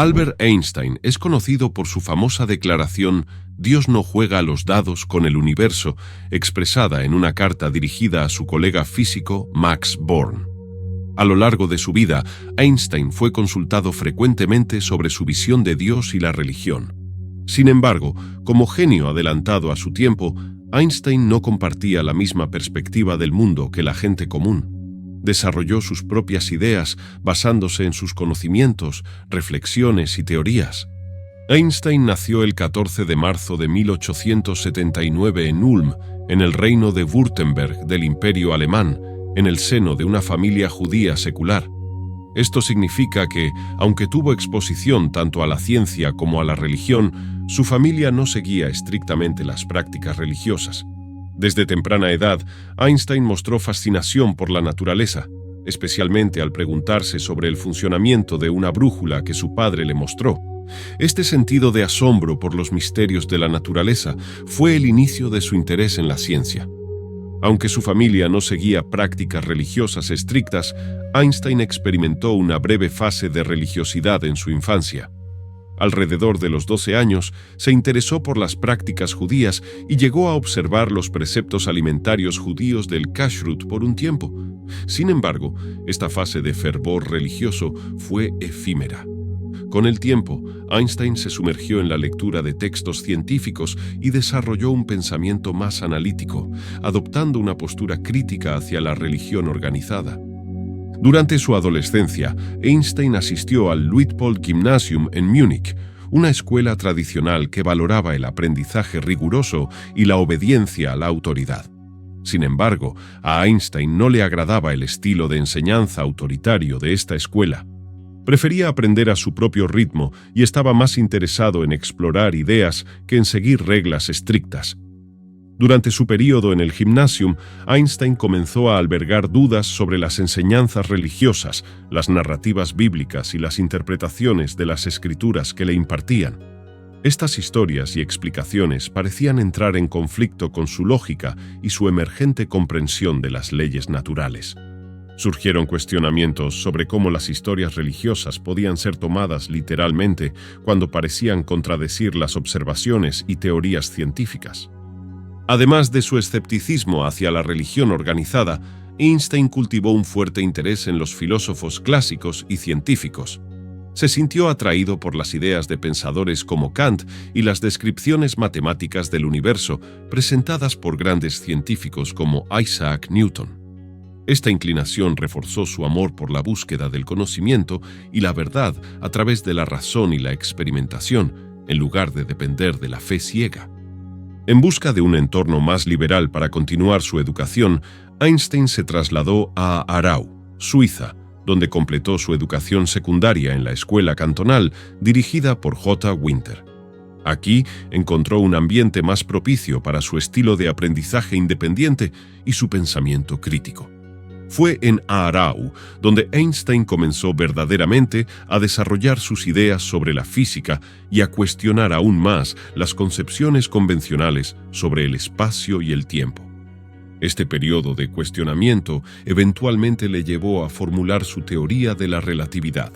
Albert Einstein es conocido por su famosa declaración «Dios no juega a los dados con el universo», expresada en una carta dirigida a su colega físico Max Born. A lo largo de su vida, Einstein fue consultado frecuentemente sobre su visión de Dios y la religión. Sin embargo, como genio adelantado a su tiempo, Einstein no compartía la misma perspectiva del mundo que la gente común. Desarrolló sus propias ideas basándose en sus conocimientos, reflexiones y teorías. Einstein nació el 14 de marzo de 1879 en Ulm, en el reino de Württemberg del Imperio Alemán, en el seno de una familia judía secular. Esto significa que, aunque tuvo exposición tanto a la ciencia como a la religión, su familia no seguía estrictamente las prácticas religiosas. Desde temprana edad, Einstein mostró fascinación por la naturaleza, especialmente al preguntarse sobre el funcionamiento de una brújula que su padre le mostró. Este sentido de asombro por los misterios de la naturaleza fue el inicio de su interés en la ciencia. Aunque su familia no seguía prácticas religiosas estrictas, Einstein experimentó una breve fase de religiosidad en su infancia. Alrededor de los 12 años, se interesó por las prácticas judías y llegó a observar los preceptos alimentarios judíos del Kashrut por un tiempo. Sin embargo, esta fase de fervor religioso fue efímera. Con el tiempo, Einstein se sumergió en la lectura de textos científicos y desarrolló un pensamiento más analítico, adoptando una postura crítica hacia la religión organizada. Durante su adolescencia, Einstein asistió al Luitpold-Gymnasium en Múnich, una escuela tradicional que valoraba el aprendizaje riguroso y la obediencia a la autoridad. Sin embargo, a Einstein no le agradaba el estilo de enseñanza autoritario de esta escuela. Prefería aprender a su propio ritmo y estaba más interesado en explorar ideas que en seguir reglas estrictas. Durante su período en el Gymnasium, Einstein comenzó a albergar dudas sobre las enseñanzas religiosas, las narrativas bíblicas y las interpretaciones de las escrituras que le impartían. Estas historias y explicaciones parecían entrar en conflicto con su lógica y su emergente comprensión de las leyes naturales. Surgieron cuestionamientos sobre cómo las historias religiosas podían ser tomadas literalmente cuando parecían contradecir las observaciones y teorías científicas. Además de su escepticismo hacia la religión organizada, Einstein cultivó un fuerte interés en los filósofos clásicos y científicos. Se sintió atraído por las ideas de pensadores como Kant y las descripciones matemáticas del universo presentadas por grandes científicos como Isaac Newton. Esta inclinación reforzó su amor por la búsqueda del conocimiento y la verdad a través de la razón y la experimentación, en lugar de depender de la fe ciega. En busca de un entorno más liberal para continuar su educación, Einstein se trasladó a Aarau, Suiza, donde completó su educación secundaria en la escuela cantonal dirigida por J. Winter. Aquí encontró un ambiente más propicio para su estilo de aprendizaje independiente y su pensamiento crítico. Fue en Aarau donde Einstein comenzó verdaderamente a desarrollar sus ideas sobre la física y a cuestionar aún más las concepciones convencionales sobre el espacio y el tiempo. Este periodo de cuestionamiento eventualmente le llevó a formular su teoría de la relatividad.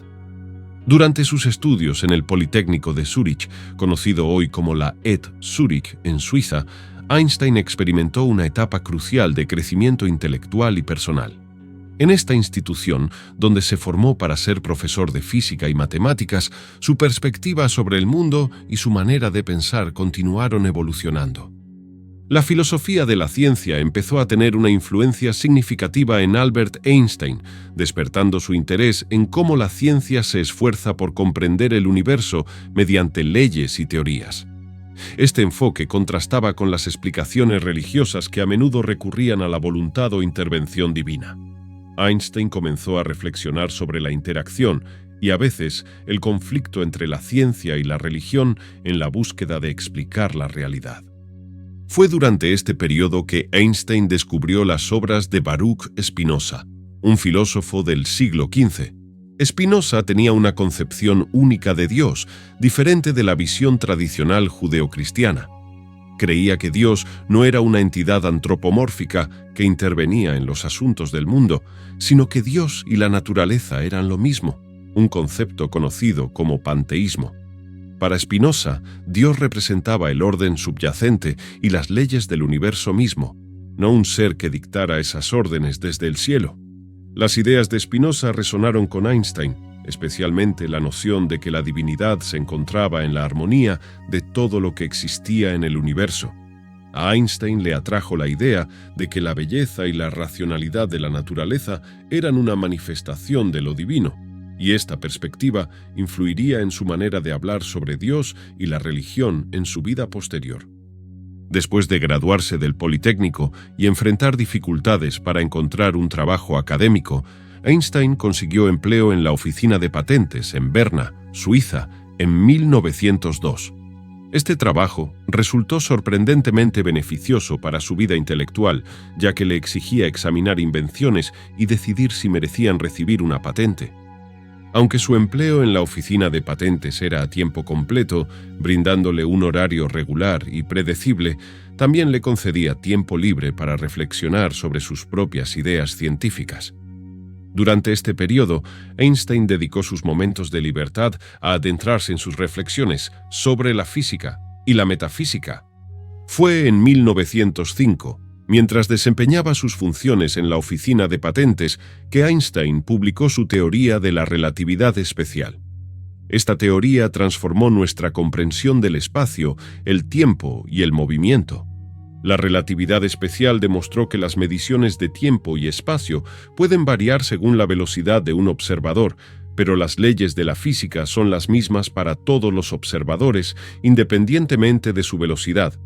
Durante sus estudios en el Politécnico de Zúrich, conocido hoy como la ETH Zúrich en Suiza, Einstein experimentó una etapa crucial de crecimiento intelectual y personal. En esta institución, donde se formó para ser profesor de física y matemáticas, su perspectiva sobre el mundo y su manera de pensar continuaron evolucionando. La filosofía de la ciencia empezó a tener una influencia significativa en Albert Einstein, despertando su interés en cómo la ciencia se esfuerza por comprender el universo mediante leyes y teorías. Este enfoque contrastaba con las explicaciones religiosas que a menudo recurrían a la voluntad o intervención divina. Einstein comenzó a reflexionar sobre la interacción y a veces el conflicto entre la ciencia y la religión en la búsqueda de explicar la realidad. Fue durante este periodo que Einstein descubrió las obras de Baruch Spinoza, un filósofo del siglo XV. Spinoza tenía una concepción única de Dios, diferente de la visión tradicional judeocristiana. Creía que Dios no era una entidad antropomórfica que intervenía en los asuntos del mundo, sino que Dios y la naturaleza eran lo mismo. un concepto conocido como panteísmo. Para Spinoza, Dios representaba el orden subyacente y las leyes del universo mismo, no un ser que dictara esas órdenes desde el cielo. Las ideas de Spinoza resonaron con Einstein, especialmente la noción de que la divinidad se encontraba en la armonía de todo lo que existía en el universo. A Einstein le atrajo la idea de que la belleza y la racionalidad de la naturaleza eran una manifestación de lo divino, y esta perspectiva influiría en su manera de hablar sobre Dios y la religión en su vida posterior. Después de graduarse del Politécnico y enfrentar dificultades para encontrar un trabajo académico, Einstein consiguió empleo en la oficina de patentes en Berna, Suiza, en 1902. Este trabajo resultó sorprendentemente beneficioso para su vida intelectual, ya que le exigía examinar invenciones y decidir si merecían recibir una patente. Aunque su empleo en la oficina de patentes era a tiempo completo, brindándole un horario regular y predecible, también le concedía tiempo libre para reflexionar sobre sus propias ideas científicas. Durante este periodo, Einstein dedicó sus momentos de libertad a adentrarse en sus reflexiones sobre la física y la metafísica. Fue en 1905, mientras desempeñaba sus funciones en la oficina de patentes, que Einstein publicó su teoría de la relatividad especial. Esta teoría transformó nuestra comprensión del espacio, el tiempo y el movimiento. La relatividad especial demostró que las mediciones de tiempo y espacio pueden variar según la velocidad de un observador, pero las leyes de la física son las mismas para todos los observadores, independientemente de su velocidad.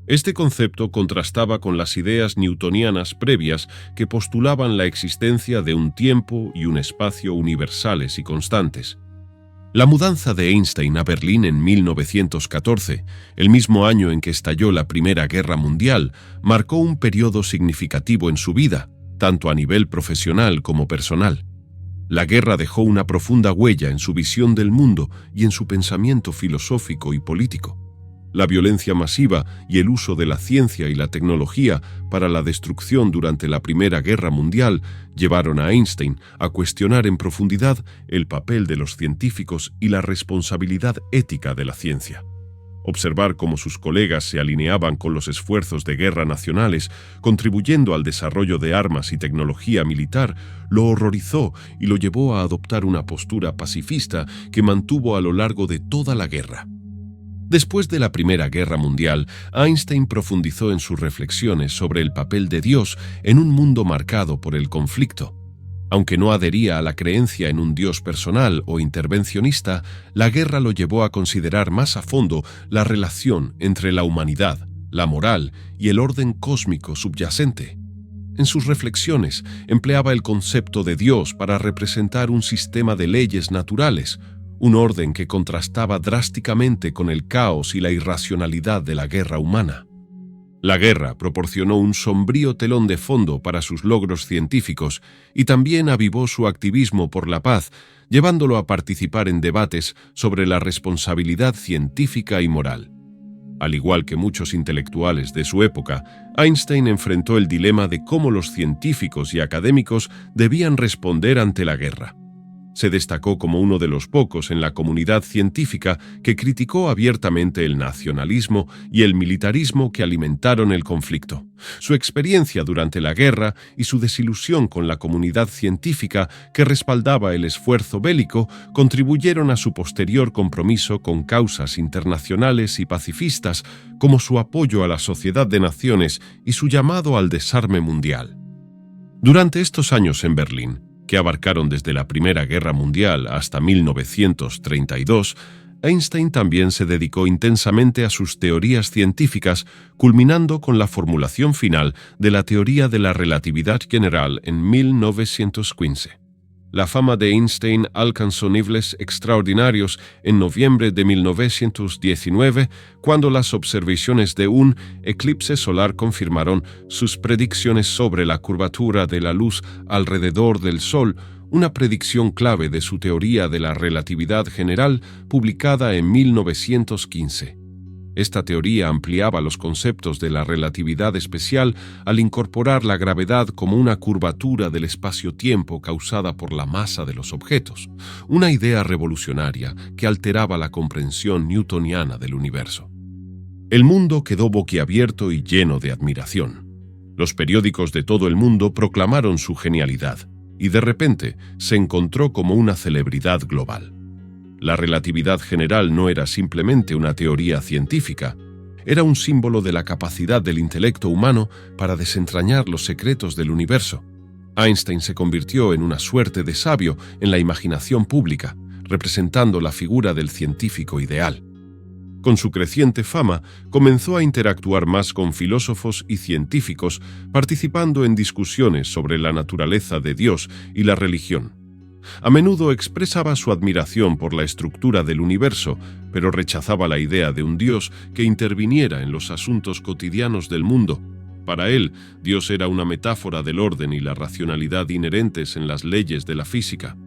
Este concepto contrastaba con las ideas newtonianas previas que postulaban la existencia de un tiempo y un espacio universales y constantes. La mudanza de Einstein a Berlín en 1914, el mismo año en que estalló la Primera Guerra Mundial, marcó un periodo significativo en su vida, tanto a nivel profesional como personal. La guerra dejó una profunda huella en su visión del mundo y en su pensamiento filosófico y político. La violencia masiva y el uso de la ciencia y la tecnología para la destrucción durante la Primera Guerra Mundial llevaron a Einstein a cuestionar en profundidad el papel de los científicos y la responsabilidad ética de la ciencia. Observar cómo sus colegas se alineaban con los esfuerzos de guerra nacionales, contribuyendo al desarrollo de armas y tecnología militar, lo horrorizó y lo llevó a adoptar una postura pacifista que mantuvo a lo largo de toda la guerra. Después de la Primera Guerra Mundial, Einstein profundizó en sus reflexiones sobre el papel de Dios en un mundo marcado por el conflicto. Aunque no adhería a la creencia en un Dios personal o intervencionista, la guerra lo llevó a considerar más a fondo la relación entre la humanidad, la moral y el orden cósmico subyacente. En sus reflexiones, empleaba el concepto de Dios para representar un sistema de leyes naturales, un orden que contrastaba drásticamente con el caos y la irracionalidad de la guerra humana. La guerra proporcionó un sombrío telón de fondo para sus logros científicos y también avivó su activismo por la paz, llevándolo a participar en debates sobre la responsabilidad científica y moral. Al igual que muchos intelectuales de su época, Einstein enfrentó el dilema de cómo los científicos y académicos debían responder ante la guerra. Se destacó como uno de los pocos en la comunidad científica que criticó abiertamente el nacionalismo y el militarismo que alimentaron el conflicto. Su experiencia durante la guerra y su desilusión con la comunidad científica que respaldaba el esfuerzo bélico contribuyeron a su posterior compromiso con causas internacionales y pacifistas, como su apoyo a la Sociedad de Naciones y su llamado al desarme mundial. Durante estos años en Berlín, que abarcaron desde la Primera Guerra Mundial hasta 1932, Einstein también se dedicó intensamente a sus teorías científicas, culminando con la formulación final de la teoría de la relatividad general en 1915. La fama de Einstein alcanzó niveles extraordinarios en noviembre de 1919, cuando las observaciones de un eclipse solar confirmaron sus predicciones sobre la curvatura de la luz alrededor del Sol, una predicción clave de su teoría de la relatividad general publicada en 1915. Esta teoría ampliaba los conceptos de la relatividad especial al incorporar la gravedad como una curvatura del espacio-tiempo causada por la masa de los objetos, una idea revolucionaria que alteraba la comprensión newtoniana del universo. El mundo quedó boquiabierto y lleno de admiración. Los periódicos de todo el mundo proclamaron su genialidad, y de repente se encontró como una celebridad global. La relatividad general no era simplemente una teoría científica, era un símbolo de la capacidad del intelecto humano para desentrañar los secretos del universo. Einstein se convirtió en una suerte de sabio en la imaginación pública, representando la figura del científico ideal. Con su creciente fama, comenzó a interactuar más con filósofos y científicos, participando en discusiones sobre la naturaleza de Dios y la religión. A menudo expresaba su admiración por la estructura del universo, pero rechazaba la idea de un Dios que interviniera en los asuntos cotidianos del mundo. Para él, Dios era una metáfora del orden y la racionalidad inherentes en las leyes de la física.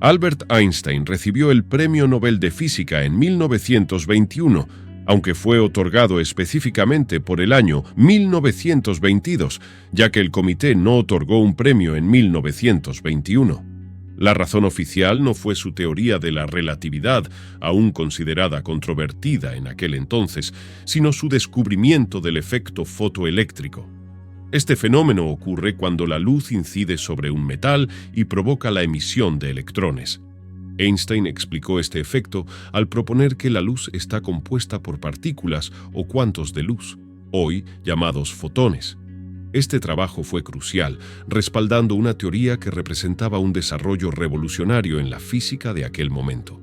Albert Einstein recibió el Premio Nobel de Física en 1921, aunque fue otorgado específicamente por el año 1922, ya que el comité no otorgó un premio en 1921. La razón oficial no fue su teoría de la relatividad, aún considerada controvertida en aquel entonces, sino su descubrimiento del efecto fotoeléctrico. Este fenómeno ocurre cuando la luz incide sobre un metal y provoca la emisión de electrones. Einstein explicó este efecto al proponer que la luz está compuesta por partículas o cuantos de luz, hoy llamados fotones. Este trabajo fue crucial, respaldando una teoría que representaba un desarrollo revolucionario en la física de aquel momento.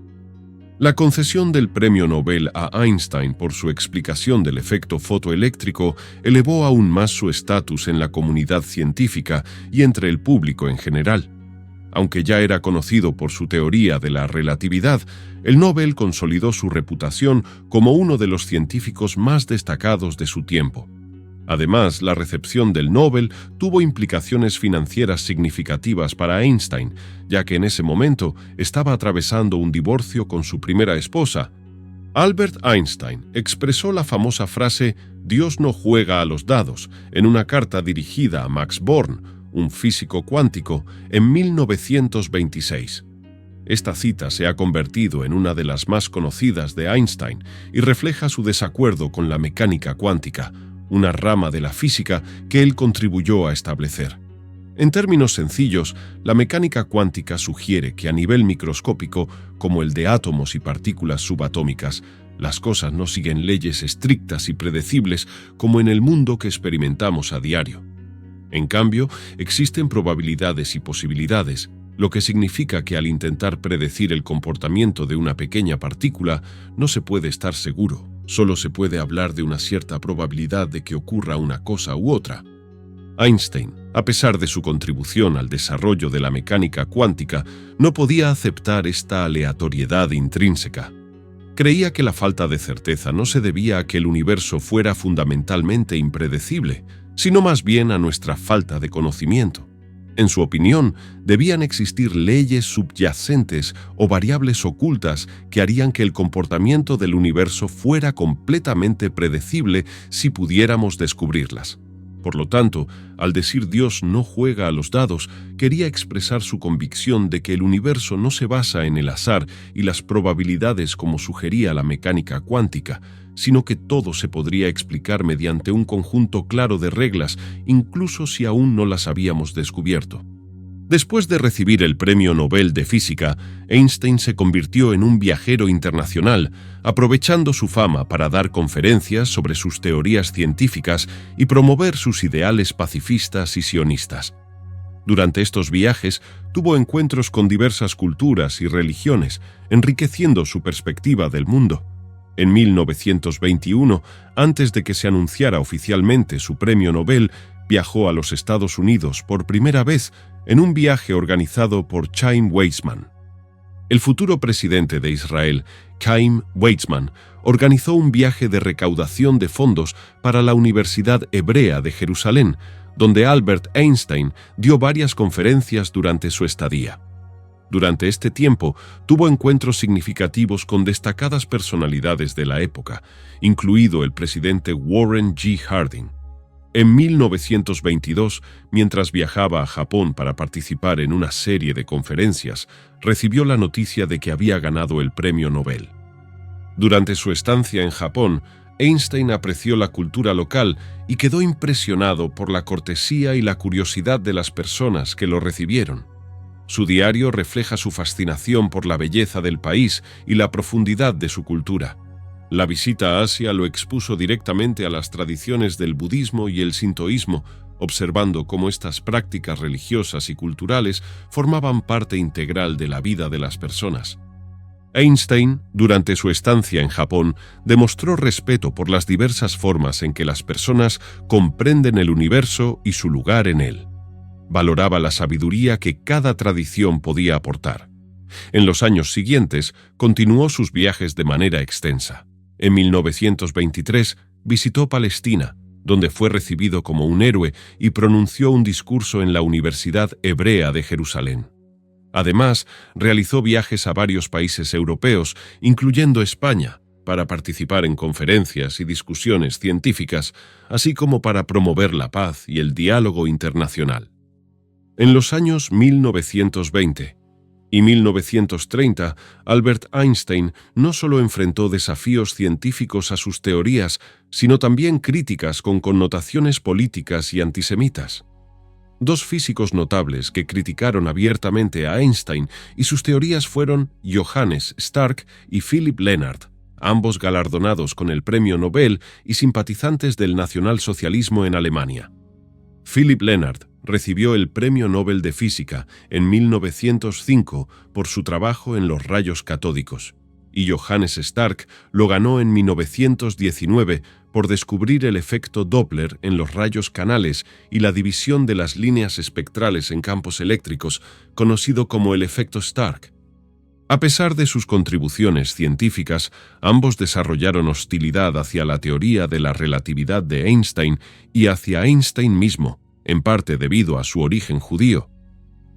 La concesión del Premio Nobel a Einstein por su explicación del efecto fotoeléctrico elevó aún más su estatus en la comunidad científica y entre el público en general. Aunque ya era conocido por su teoría de la relatividad, el Nobel consolidó su reputación como uno de los científicos más destacados de su tiempo. Además, la recepción del Nobel tuvo implicaciones financieras significativas para Einstein, ya que en ese momento estaba atravesando un divorcio con su primera esposa. Albert Einstein expresó la famosa frase «Dios no juega a los dados» en una carta dirigida a Max Born, un físico cuántico, en 1926. Esta cita se ha convertido en una de las más conocidas de Einstein y refleja su desacuerdo con la mecánica cuántica, una rama de la física que él contribuyó a establecer. En términos sencillos, la mecánica cuántica sugiere que a nivel microscópico, como el de átomos y partículas subatómicas, las cosas no siguen leyes estrictas y predecibles como en el mundo que experimentamos a diario. En cambio, existen probabilidades y posibilidades, lo que significa que al intentar predecir el comportamiento de una pequeña partícula, no se puede estar seguro. Solo se puede hablar de una cierta probabilidad de que ocurra una cosa u otra. Einstein, a pesar de su contribución al desarrollo de la mecánica cuántica, no podía aceptar esta aleatoriedad intrínseca. Creía que la falta de certeza no se debía a que el universo fuera fundamentalmente impredecible, sino más bien a nuestra falta de conocimiento. En su opinión, debían existir leyes subyacentes o variables ocultas que harían que el comportamiento del universo fuera completamente predecible si pudiéramos descubrirlas. Por lo tanto, al decir Dios no juega a los dados, quería expresar su convicción de que el universo no se basa en el azar y las probabilidades como sugería la mecánica cuántica, sino que todo se podría explicar mediante un conjunto claro de reglas, incluso si aún no las habíamos descubierto. Después de recibir el Premio Nobel de Física, Einstein se convirtió en un viajero internacional, aprovechando su fama para dar conferencias sobre sus teorías científicas y promover sus ideales pacifistas y sionistas. Durante estos viajes, tuvo encuentros con diversas culturas y religiones, enriqueciendo su perspectiva del mundo. En 1921, antes de que se anunciara oficialmente su premio Nobel, viajó a los Estados Unidos por primera vez en un viaje organizado por Chaim Weizmann. El futuro presidente de Israel, Chaim Weizmann, organizó un viaje de recaudación de fondos para la Universidad Hebrea de Jerusalén, donde Albert Einstein dio varias conferencias durante su estadía. Durante este tiempo, tuvo encuentros significativos con destacadas personalidades de la época, incluido el presidente Warren G. Harding. En 1922, mientras viajaba a Japón para participar en una serie de conferencias, recibió la noticia de que había ganado el Premio Nobel. Durante su estancia en Japón, Einstein apreció la cultura local y quedó impresionado por la cortesía y la curiosidad de las personas que lo recibieron. Su diario refleja su fascinación por la belleza del país y la profundidad de su cultura. La visita a Asia lo expuso directamente a las tradiciones del budismo y el sintoísmo, observando cómo estas prácticas religiosas y culturales formaban parte integral de la vida de las personas. Einstein, durante su estancia en Japón, demostró respeto por las diversas formas en que las personas comprenden el universo y su lugar en él. Valoraba la sabiduría que cada tradición podía aportar. En los años siguientes, continuó sus viajes de manera extensa. En 1923, visitó Palestina, donde fue recibido como un héroe y pronunció un discurso en la Universidad Hebrea de Jerusalén. Además, realizó viajes a varios países europeos, incluyendo España, para participar en conferencias y discusiones científicas, así como para promover la paz y el diálogo internacional. En los años 1920 y 1930, Albert Einstein no solo enfrentó desafíos científicos a sus teorías, sino también críticas con connotaciones políticas y antisemitas. Dos físicos notables que criticaron abiertamente a Einstein y sus teorías fueron Johannes Stark y Philipp Lenard, ambos galardonados con el Premio Nobel y simpatizantes del nacionalsocialismo en Alemania. Philipp Lenard recibió el Premio Nobel de Física en 1905 por su trabajo en los rayos catódicos, y Johannes Stark lo ganó en 1919 por descubrir el efecto Doppler en los rayos canales y la división de las líneas espectrales en campos eléctricos, conocido como el efecto Stark. A pesar de sus contribuciones científicas, ambos desarrollaron hostilidad hacia la teoría de la relatividad de Einstein y hacia Einstein mismo, en parte debido a su origen judío.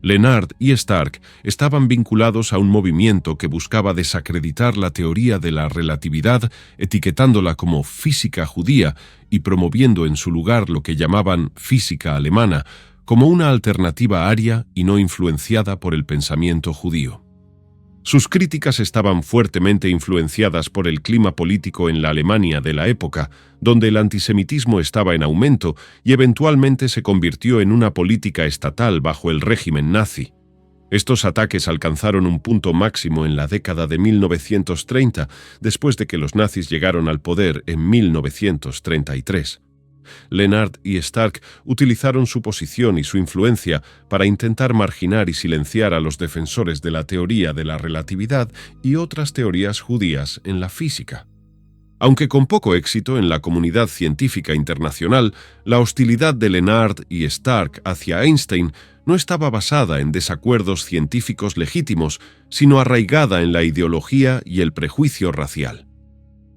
Lenard y Stark estaban vinculados a un movimiento que buscaba desacreditar la teoría de la relatividad, etiquetándola como física judía y promoviendo en su lugar lo que llamaban física alemana, como una alternativa aria y no influenciada por el pensamiento judío. Sus críticas estaban fuertemente influenciadas por el clima político en la Alemania de la época, donde el antisemitismo estaba en aumento y eventualmente se convirtió en una política estatal bajo el régimen nazi. Estos ataques alcanzaron un punto máximo en la década de 1930, después de que los nazis llegaron al poder en 1933. Lenard y Stark utilizaron su posición y su influencia para intentar marginar y silenciar a los defensores de la teoría de la relatividad y otras teorías judías en la física. Aunque con poco éxito en la comunidad científica internacional, la hostilidad de Lenard y Stark hacia Einstein no estaba basada en desacuerdos científicos legítimos, sino arraigada en la ideología y el prejuicio racial.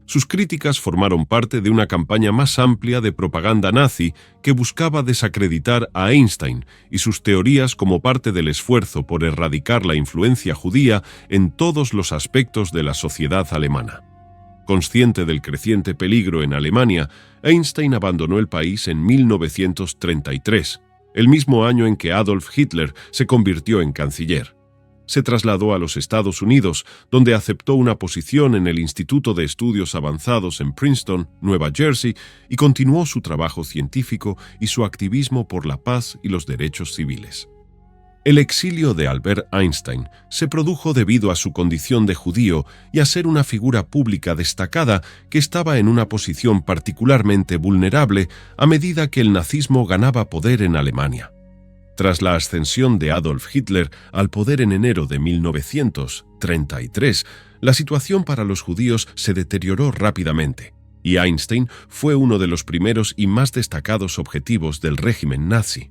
Sus críticas formaron parte de una campaña más amplia de propaganda nazi que buscaba desacreditar a Einstein y sus teorías como parte del esfuerzo por erradicar la influencia judía en todos los aspectos de la sociedad alemana. Consciente del creciente peligro en Alemania, Einstein abandonó el país en 1933, el mismo año en que Adolf Hitler se convirtió en canciller. Se trasladó a los Estados Unidos, donde aceptó una posición en el Instituto de Estudios Avanzados en Princeton, Nueva Jersey, y continuó su trabajo científico y su activismo por la paz y los derechos civiles. El exilio de Albert Einstein se produjo debido a su condición de judío y a ser una figura pública destacada que estaba en una posición particularmente vulnerable a medida que el nazismo ganaba poder en Alemania. Tras la ascensión de Adolf Hitler al poder en enero de 1933, la situación para los judíos se deterioró rápidamente, y Einstein fue uno de los primeros y más destacados objetivos del régimen nazi.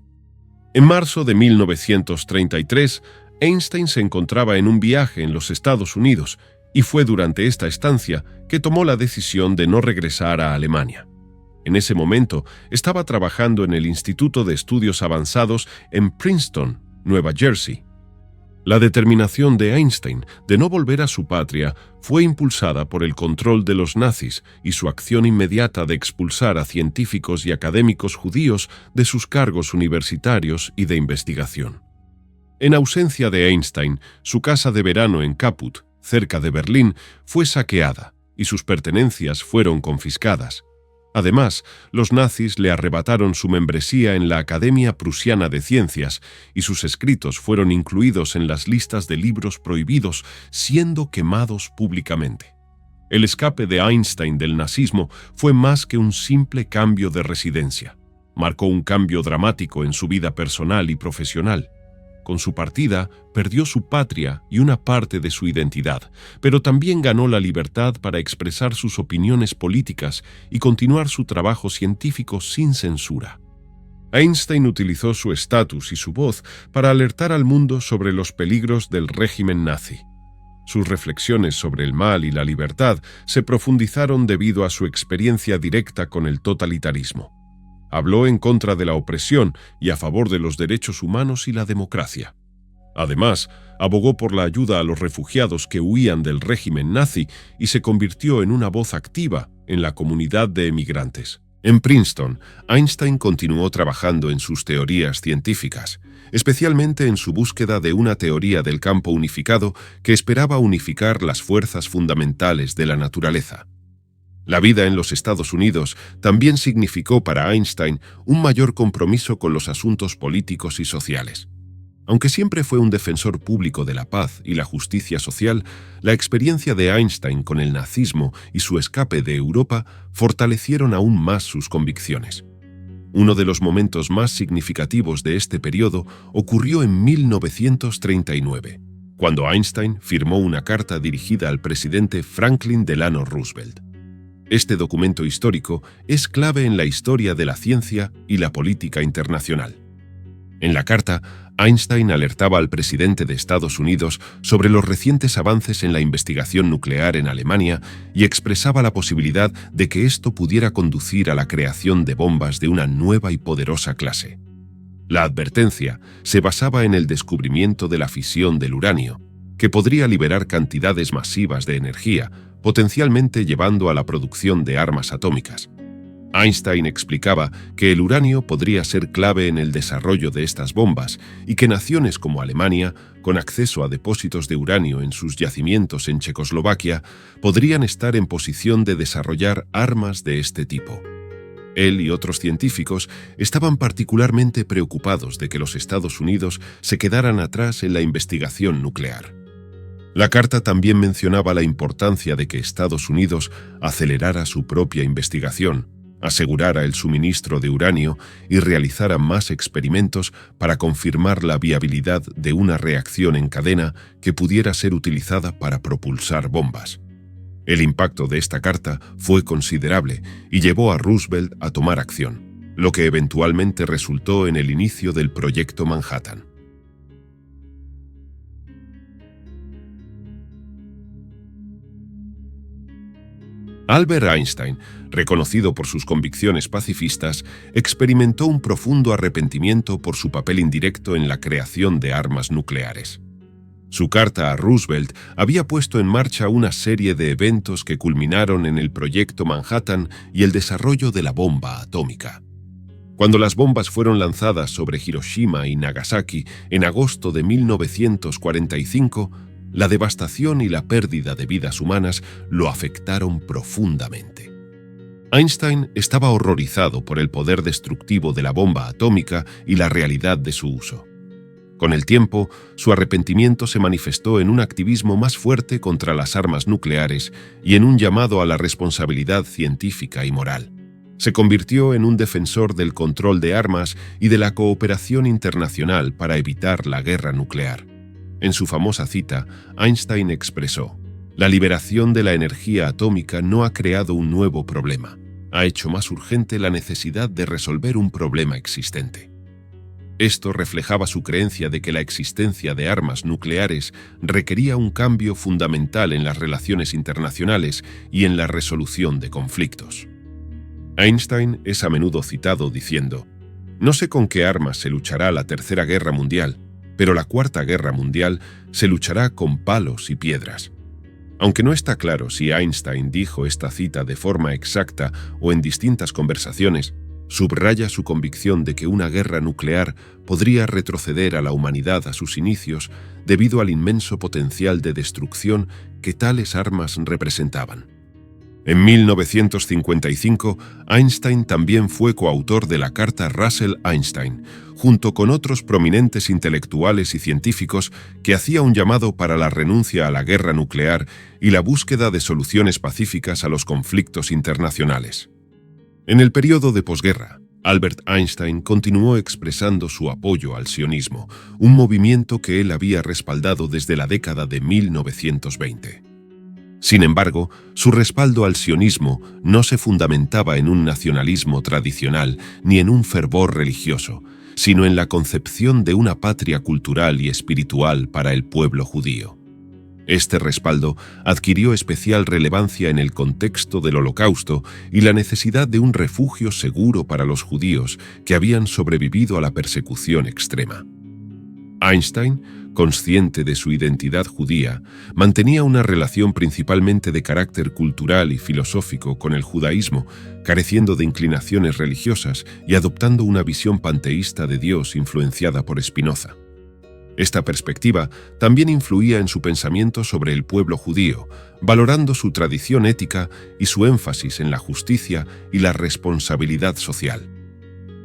En marzo de 1933, Einstein se encontraba en un viaje en los Estados Unidos, y fue durante esta estancia que tomó la decisión de no regresar a Alemania. En ese momento, estaba trabajando en el Instituto de Estudios Avanzados en Princeton, Nueva Jersey. La determinación de Einstein de no volver a su patria fue impulsada por el control de los nazis y su acción inmediata de expulsar a científicos y académicos judíos de sus cargos universitarios y de investigación. En ausencia de Einstein, su casa de verano en Kaputt, cerca de Berlín, fue saqueada y sus pertenencias fueron confiscadas. Además, los nazis le arrebataron su membresía en la Academia Prusiana de Ciencias y sus escritos fueron incluidos en las listas de libros prohibidos, siendo quemados públicamente. El escape de Einstein del nazismo fue más que un simple cambio de residencia. Marcó un cambio dramático en su vida personal y profesional. Con su partida, perdió su patria y una parte de su identidad, pero también ganó la libertad para expresar sus opiniones políticas y continuar su trabajo científico sin censura. Einstein utilizó su estatus y su voz para alertar al mundo sobre los peligros del régimen nazi. Sus reflexiones sobre el mal y la libertad se profundizaron debido a su experiencia directa con el totalitarismo. Habló en contra de la opresión y a favor de los derechos humanos y la democracia. Además, abogó por la ayuda a los refugiados que huían del régimen nazi y se convirtió en una voz activa en la comunidad de emigrantes. En Princeton, Einstein continuó trabajando en sus teorías científicas, especialmente en su búsqueda de una teoría del campo unificado que esperaba unificar las fuerzas fundamentales de la naturaleza. La vida en los Estados Unidos también significó para Einstein un mayor compromiso con los asuntos políticos y sociales. Aunque siempre fue un defensor público de la paz y la justicia social, la experiencia de Einstein con el nazismo y su escape de Europa fortalecieron aún más sus convicciones. Uno de los momentos más significativos de este periodo ocurrió en 1939, cuando Einstein firmó una carta dirigida al presidente Franklin Delano Roosevelt. Este documento histórico es clave en la historia de la ciencia y la política internacional. En la carta, Einstein alertaba al presidente de Estados Unidos sobre los recientes avances en la investigación nuclear en Alemania y expresaba la posibilidad de que esto pudiera conducir a la creación de bombas de una nueva y poderosa clase. La advertencia se basaba en el descubrimiento de la fisión del uranio, que podría liberar cantidades masivas de energía, potencialmente llevando a la producción de armas atómicas. Einstein explicaba que el uranio podría ser clave en el desarrollo de estas bombas y que naciones como Alemania, con acceso a depósitos de uranio en sus yacimientos en Checoslovaquia, podrían estar en posición de desarrollar armas de este tipo. Él y otros científicos estaban particularmente preocupados de que los Estados Unidos se quedaran atrás en la investigación nuclear. La carta también mencionaba la importancia de que Estados Unidos acelerara su propia investigación, asegurara el suministro de uranio y realizara más experimentos para confirmar la viabilidad de una reacción en cadena que pudiera ser utilizada para propulsar bombas. El impacto de esta carta fue considerable y llevó a Roosevelt a tomar acción, lo que eventualmente resultó en el inicio del Proyecto Manhattan. Albert Einstein, reconocido por sus convicciones pacifistas, experimentó un profundo arrepentimiento por su papel indirecto en la creación de armas nucleares. Su carta a Roosevelt había puesto en marcha una serie de eventos que culminaron en el Proyecto Manhattan y el desarrollo de la bomba atómica. Cuando las bombas fueron lanzadas sobre Hiroshima y Nagasaki en agosto de 1945, la devastación y la pérdida de vidas humanas lo afectaron profundamente. Einstein estaba horrorizado por el poder destructivo de la bomba atómica y la realidad de su uso. Con el tiempo, su arrepentimiento se manifestó en un activismo más fuerte contra las armas nucleares y en un llamado a la responsabilidad científica y moral. Se convirtió en un defensor del control de armas y de la cooperación internacional para evitar la guerra nuclear. En su famosa cita, Einstein expresó: «La liberación de la energía atómica no ha creado un nuevo problema, ha hecho más urgente la necesidad de resolver un problema existente». Esto reflejaba su creencia de que la existencia de armas nucleares requería un cambio fundamental en las relaciones internacionales y en la resolución de conflictos. Einstein es a menudo citado diciendo: «No sé con qué armas se luchará la Tercera Guerra Mundial, pero la Cuarta Guerra Mundial se luchará con palos y piedras. Aunque no está claro si Einstein dijo esta cita de forma exacta o en distintas conversaciones, subraya su convicción de que una guerra nuclear podría retroceder a la humanidad a sus inicios debido al inmenso potencial de destrucción que tales armas representaban. En 1955, Einstein también fue coautor de la Carta Russell-Einstein, junto con otros prominentes intelectuales y científicos que hacía un llamado para la renuncia a la guerra nuclear y la búsqueda de soluciones pacíficas a los conflictos internacionales. En el periodo de posguerra, Albert Einstein continuó expresando su apoyo al sionismo, un movimiento que él había respaldado desde la década de 1920. Sin embargo, su respaldo al sionismo no se fundamentaba en un nacionalismo tradicional ni en un fervor religioso, sino en la concepción de una patria cultural y espiritual para el pueblo judío. Este respaldo adquirió especial relevancia en el contexto del Holocausto y la necesidad de un refugio seguro para los judíos que habían sobrevivido a la persecución extrema. Einstein, consciente de su identidad judía, mantenía una relación principalmente de carácter cultural y filosófico con el judaísmo, careciendo de inclinaciones religiosas y adoptando una visión panteísta de Dios influenciada por Spinoza. Esta perspectiva también influía en su pensamiento sobre el pueblo judío, valorando su tradición ética y su énfasis en la justicia y la responsabilidad social.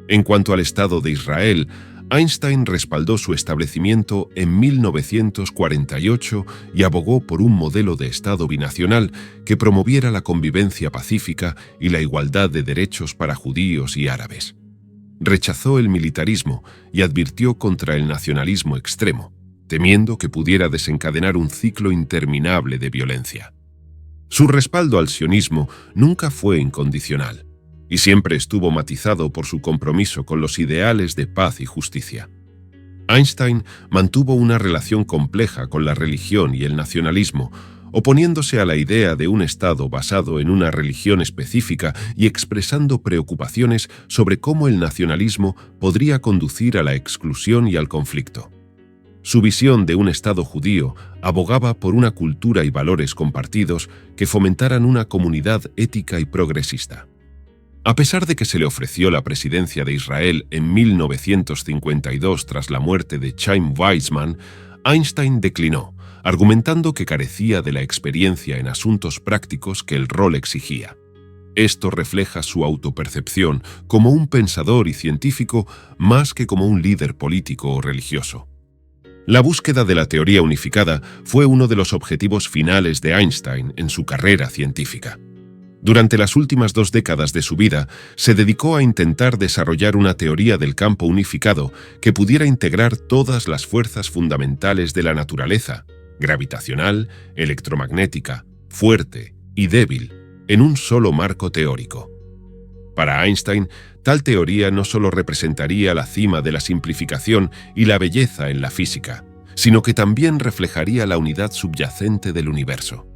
En cuanto al Estado de Israel, Einstein respaldó su establecimiento en 1948 y abogó por un modelo de Estado binacional que promoviera la convivencia pacífica y la igualdad de derechos para judíos y árabes. Rechazó el militarismo y advirtió contra el nacionalismo extremo, temiendo que pudiera desencadenar un ciclo interminable de violencia. Su respaldo al sionismo nunca fue incondicional, y siempre estuvo matizado por su compromiso con los ideales de paz y justicia. Einstein mantuvo una relación compleja con la religión y el nacionalismo, oponiéndose a la idea de un Estado basado en una religión específica y expresando preocupaciones sobre cómo el nacionalismo podría conducir a la exclusión y al conflicto. Su visión de un Estado judío abogaba por una cultura y valores compartidos que fomentaran una comunidad ética y progresista. A pesar de que se le ofreció la presidencia de Israel en 1952 tras la muerte de Chaim Weizmann, Einstein declinó, argumentando que carecía de la experiencia en asuntos prácticos que el rol exigía. Esto refleja su autopercepción como un pensador y científico más que como un líder político o religioso. La búsqueda de la teoría unificada fue uno de los objetivos finales de Einstein en su carrera científica. Durante las últimas 2 décadas de su vida, se dedicó a intentar desarrollar una teoría del campo unificado que pudiera integrar todas las fuerzas fundamentales de la naturaleza, gravitacional, electromagnética, fuerte y débil, en un solo marco teórico. Para Einstein, tal teoría no solo representaría la cima de la simplificación y la belleza en la física, sino que también reflejaría la unidad subyacente del universo.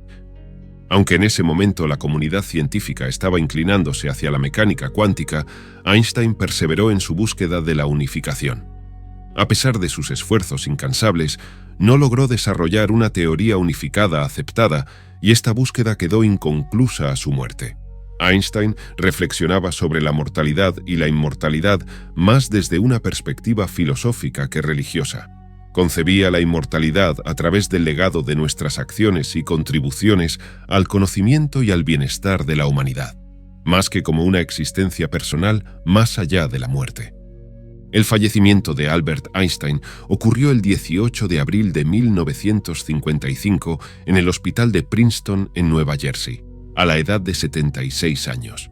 Aunque en ese momento la comunidad científica estaba inclinándose hacia la mecánica cuántica, Einstein perseveró en su búsqueda de la unificación. A pesar de sus esfuerzos incansables, no logró desarrollar una teoría unificada aceptada y esta búsqueda quedó inconclusa a su muerte. Einstein reflexionaba sobre la mortalidad y la inmortalidad más desde una perspectiva filosófica que religiosa. Concebía la inmortalidad a través del legado de nuestras acciones y contribuciones al conocimiento y al bienestar de la humanidad, más que como una existencia personal más allá de la muerte. El fallecimiento de Albert Einstein ocurrió el 18 de abril de 1955 en el hospital de Princeton, en Nueva Jersey, a la edad de 76 años.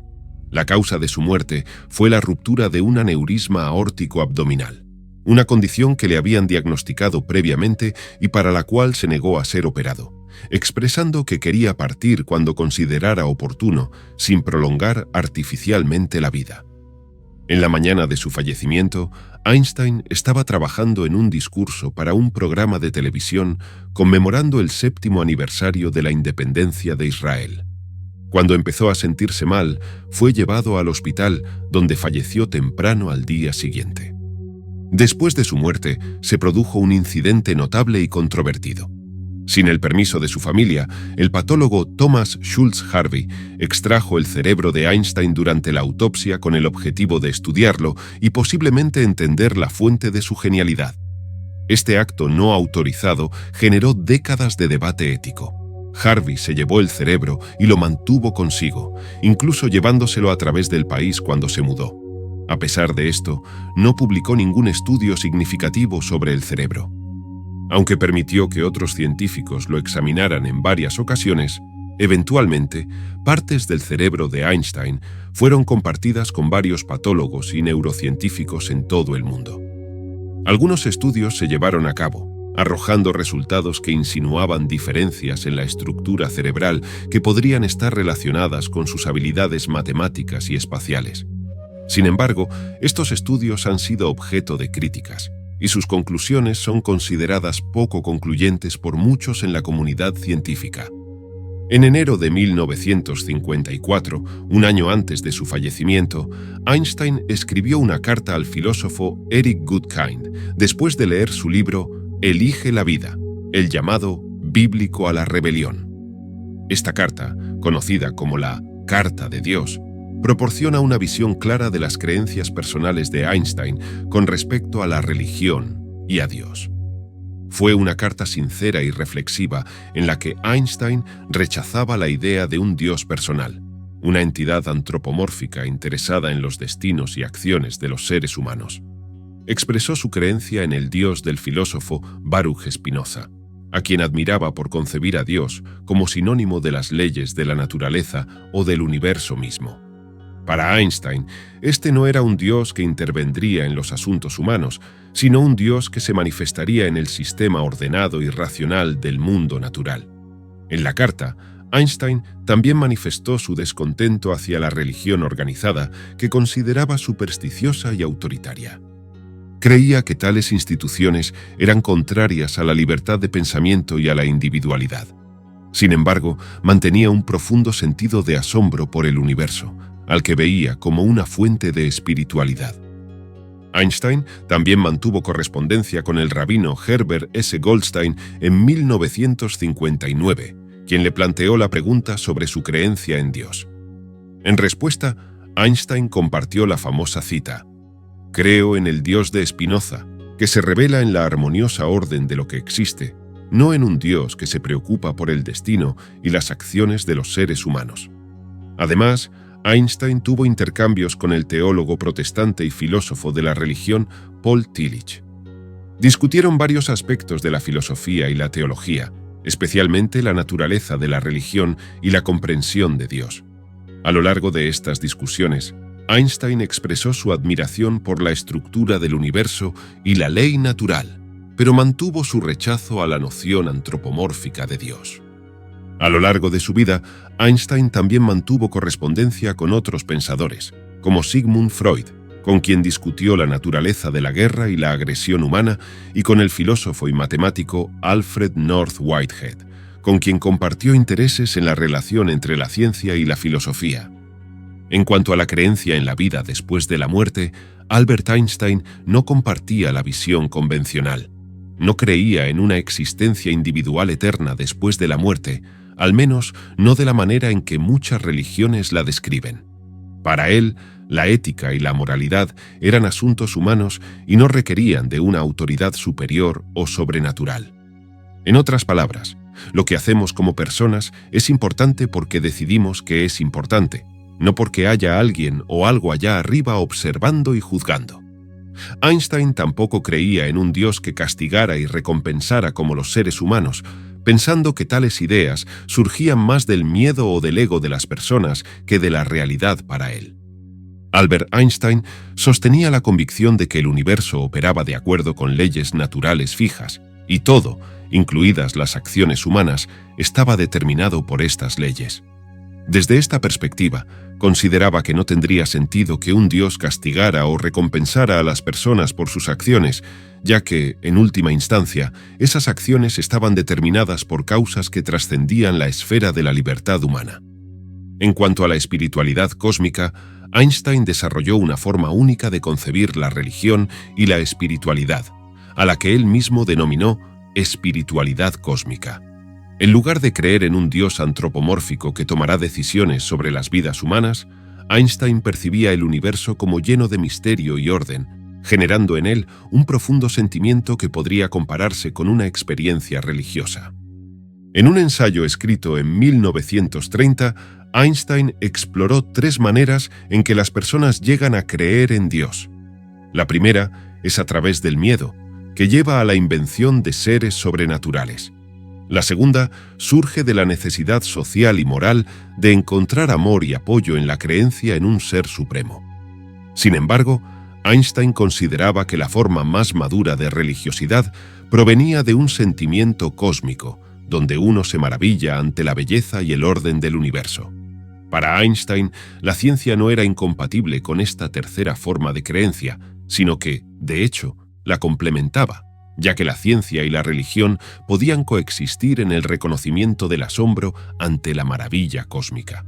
La causa de su muerte fue la ruptura de un aneurisma aórtico abdominal, una condición que le habían diagnosticado previamente y para la cual se negó a ser operado, expresando que quería partir cuando considerara oportuno, sin prolongar artificialmente la vida. En la mañana de su fallecimiento, Einstein estaba trabajando en un discurso para un programa de televisión conmemorando el 7º aniversario de la independencia de Israel. Cuando empezó a sentirse mal, fue llevado al hospital, donde falleció temprano al día siguiente. Después de su muerte, se produjo un incidente notable y controvertido. Sin el permiso de su familia, el patólogo Thomas Schultz Harvey extrajo el cerebro de Einstein durante la autopsia con el objetivo de estudiarlo y posiblemente entender la fuente de su genialidad. Este acto no autorizado generó décadas de debate ético. Harvey se llevó el cerebro y lo mantuvo consigo, incluso llevándoselo a través del país cuando se mudó. A pesar de esto, no publicó ningún estudio significativo sobre el cerebro. Aunque permitió que otros científicos lo examinaran en varias ocasiones, eventualmente, partes del cerebro de Einstein fueron compartidas con varios patólogos y neurocientíficos en todo el mundo. Algunos estudios se llevaron a cabo, arrojando resultados que insinuaban diferencias en la estructura cerebral que podrían estar relacionadas con sus habilidades matemáticas y espaciales. Sin embargo, estos estudios han sido objeto de críticas, y sus conclusiones son consideradas poco concluyentes por muchos en la comunidad científica. En enero de 1954, un año antes de su fallecimiento, Einstein escribió una carta al filósofo Eric Goodkind, después de leer su libro Elige la vida, el llamado bíblico a la rebelión. Esta carta, conocida como la Carta de Dios, proporciona una visión clara de las creencias personales de Einstein con respecto a la religión y a Dios. Fue una carta sincera y reflexiva en la que Einstein rechazaba la idea de un Dios personal, una entidad antropomórfica interesada en los destinos y acciones de los seres humanos. Expresó su creencia en el Dios del filósofo Baruch Spinoza, a quien admiraba por concebir a Dios como sinónimo de las leyes de la naturaleza o del universo mismo. Para Einstein, este no era un Dios que intervendría en los asuntos humanos, sino un Dios que se manifestaría en el sistema ordenado y racional del mundo natural. En la carta, Einstein también manifestó su descontento hacia la religión organizada, que consideraba supersticiosa y autoritaria. Creía que tales instituciones eran contrarias a la libertad de pensamiento y a la individualidad. Sin embargo, mantenía un profundo sentido de asombro por el universo, al que veía como una fuente de espiritualidad. Einstein también mantuvo correspondencia con el rabino Herbert S. Goldstein en 1959, quien le planteó la pregunta sobre su creencia en Dios. En respuesta, Einstein compartió la famosa cita: «Creo en el Dios de Spinoza, que se revela en la armoniosa orden de lo que existe, no en un Dios que se preocupa por el destino y las acciones de los seres humanos». Además, Einstein tuvo intercambios con el teólogo protestante y filósofo de la religión Paul Tillich. Discutieron varios aspectos de la filosofía y la teología, especialmente la naturaleza de la religión y la comprensión de Dios. A lo largo de estas discusiones, Einstein expresó su admiración por la estructura del universo y la ley natural, pero mantuvo su rechazo a la noción antropomórfica de Dios. A lo largo de su vida, Einstein también mantuvo correspondencia con otros pensadores, como Sigmund Freud, con quien discutió la naturaleza de la guerra y la agresión humana, y con el filósofo y matemático Alfred North Whitehead, con quien compartió intereses en la relación entre la ciencia y la filosofía. En cuanto a la creencia en la vida después de la muerte, Albert Einstein no compartía la visión convencional. No creía en una existencia individual eterna después de la muerte, al menos no de la manera en que muchas religiones la describen. Para él, la ética y la moralidad eran asuntos humanos y no requerían de una autoridad superior o sobrenatural. En otras palabras, lo que hacemos como personas es importante porque decidimos que es importante, no porque haya alguien o algo allá arriba observando y juzgando. Einstein tampoco creía en un Dios que castigara y recompensara como los seres humanos, pensando que tales ideas surgían más del miedo o del ego de las personas que de la realidad para él. Albert Einstein sostenía la convicción de que el universo operaba de acuerdo con leyes naturales fijas, y todo, incluidas las acciones humanas, estaba determinado por estas leyes. Desde esta perspectiva, consideraba que no tendría sentido que un Dios castigara o recompensara a las personas por sus acciones, ya que, en última instancia, esas acciones estaban determinadas por causas que trascendían la esfera de la libertad humana. En cuanto a la espiritualidad cósmica, Einstein desarrolló una forma única de concebir la religión y la espiritualidad, a la que él mismo denominó espiritualidad cósmica. En lugar de creer en un Dios antropomórfico que tomará decisiones sobre las vidas humanas, Einstein percibía el universo como lleno de misterio y orden, generando en él un profundo sentimiento que podría compararse con una experiencia religiosa. En un ensayo escrito en 1930, Einstein exploró 3 maneras en que las personas llegan a creer en Dios. La primera es a través del miedo, que lleva a la invención de seres sobrenaturales. La segunda surge de la necesidad social y moral de encontrar amor y apoyo en la creencia en un ser supremo. Sin embargo, Einstein consideraba que la forma más madura de religiosidad provenía de un sentimiento cósmico, donde uno se maravilla ante la belleza y el orden del universo. Para Einstein, la ciencia no era incompatible con esta tercera forma de creencia, sino que, de hecho, la complementaba, ya que la ciencia y la religión podían coexistir en el reconocimiento del asombro ante la maravilla cósmica.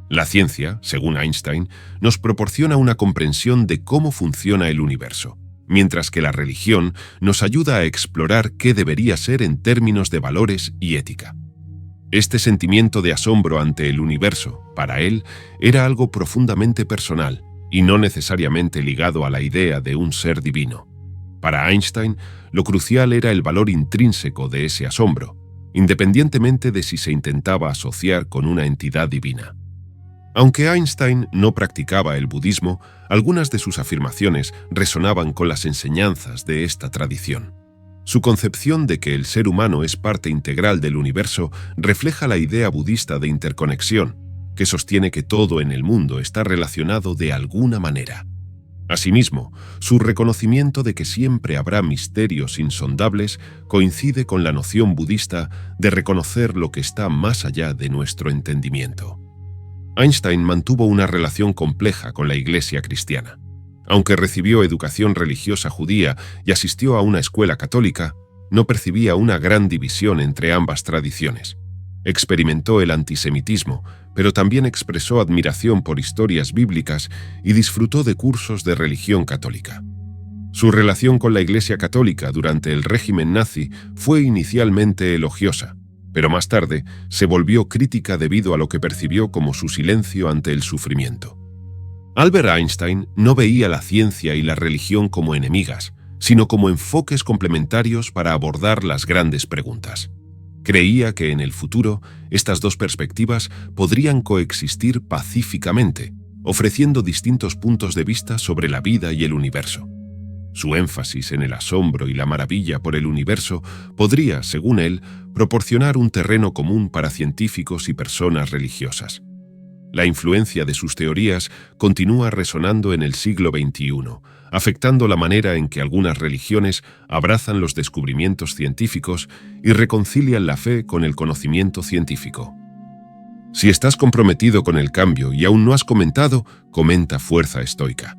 La ciencia, según Einstein, nos proporciona una comprensión de cómo funciona el universo, mientras que la religión nos ayuda a explorar qué debería ser en términos de valores y ética. Este sentimiento de asombro ante el universo, para él, era algo profundamente personal y no necesariamente ligado a la idea de un ser divino. Para Einstein, lo crucial era el valor intrínseco de ese asombro, independientemente de si se intentaba asociar con una entidad divina. Aunque Einstein no practicaba el budismo, algunas de sus afirmaciones resonaban con las enseñanzas de esta tradición. Su concepción de que el ser humano es parte integral del universo refleja la idea budista de interconexión, que sostiene que todo en el mundo está relacionado de alguna manera. Asimismo, su reconocimiento de que siempre habrá misterios insondables coincide con la noción budista de reconocer lo que está más allá de nuestro entendimiento. Einstein mantuvo una relación compleja con la Iglesia cristiana. Aunque recibió educación religiosa judía y asistió a una escuela católica, no percibía una gran división entre ambas tradiciones. Experimentó el antisemitismo, pero también expresó admiración por historias bíblicas y disfrutó de cursos de religión católica. Su relación con la Iglesia católica durante el régimen nazi fue inicialmente elogiosa, pero más tarde se volvió crítica debido a lo que percibió como su silencio ante el sufrimiento. Albert Einstein no veía la ciencia y la religión como enemigas, sino como enfoques complementarios para abordar las grandes preguntas. Creía que en el futuro estas dos perspectivas podrían coexistir pacíficamente, ofreciendo distintos puntos de vista sobre la vida y el universo. Su énfasis en el asombro y la maravilla por el universo podría, según él, proporcionar un terreno común para científicos y personas religiosas. La influencia de sus teorías continúa resonando en el siglo XXI, afectando la manera en que algunas religiones abrazan los descubrimientos científicos y reconcilian la fe con el conocimiento científico. Si estás comprometido con el cambio y aún no has comentado, comenta Fuerza Estoica.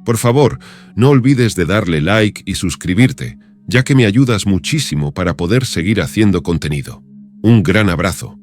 Por favor, no olvides de darle like y suscribirte, ya que me ayudas muchísimo para poder seguir haciendo contenido. Un gran abrazo.